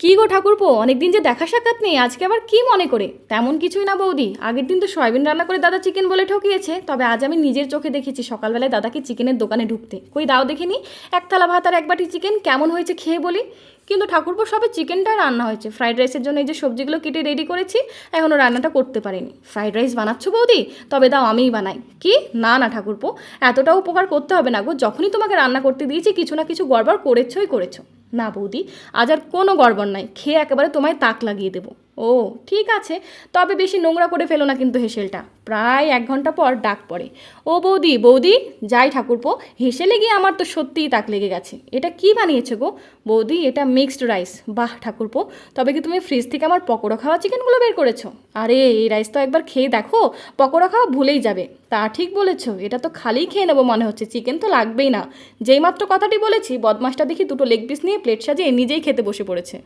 কি গো ঠাকুরপো, অনেকদিন যে দেখা সাক্ষাৎ নেই, আজকে আবার কি মনে করে? তেমন কিছুই না বৌদি, আগের দিন তো সয়াবিন রান্না করে দাদা চিকেন বলে ঠকিয়েছে। তবে আজ আমি নিজের চোখে দেখেছি সকালবেলায় দাদাকে চিকেনের দোকানে ঢুকতে। কই দাও দেখিনি, এক থালা ভাত আর এক বাটি চিকেন, কেমন হয়েছে খেয়ে বলি। কিন্তু ঠাকুরপো সবে চিকেনটা রান্না হয়েছে, ফ্রাইড রাইসের জন্য এই যে সবজিগুলো কেটে রেডি করেছি, এখনও রান্নাটা করতে পারিনি। ফ্রাইড রাইস বানাচ্ছ বৌদি? তবে দাও আমিই বানাই। কি না না ঠাকুরপো, এতটাও উপকার করতে হবে না গো। যখনই তোমাকে রান্না করতে দিয়েছি কিছু না কিছু গড়বড় করেছই করেছো। না বৌদি, আজ আর কোনো গড়বড় নাই, খেয়ে একেবারে তোমায় তাক লাগিয়ে দেবো। ও ঠিক আছে, তবে বেশি নোংরা করে ফেলো না কিন্তু হেসেলটা। প্রায় 1 ঘন্টা পর ডাক পড়ে, ও বৌদি বৌদি। যাই ঠাকুরপো, হেসেলে গিয়ে আমার তো সত্যিই তাক লেগে গেছে। এটা কি বানিয়েছো গো? বৌদি এটা মিক্সড রাইস। বাহ ঠাকুরপো, তবে কি তুমি ফ্রিজ থেকে আমার পকোড়া খাওয়া চিকেনগুলো বের করেছো? আরে এই রাইস তো একবার খেয়ে দেখো, পকোড়া খাওয়া ভুলেই যাবে। তা ঠিক বলেছো, এটা তো খালিই খেয়ে নেবো মনে হচ্ছে, চিকেন তো লাগবেই না। যেই মাত্র কথাটি বলেছি, বদমাসটা দেখি দুটো লেগ পিস নিয়ে প্লেট সাজিয়ে নিজেই খেতে বসে পড়েছে।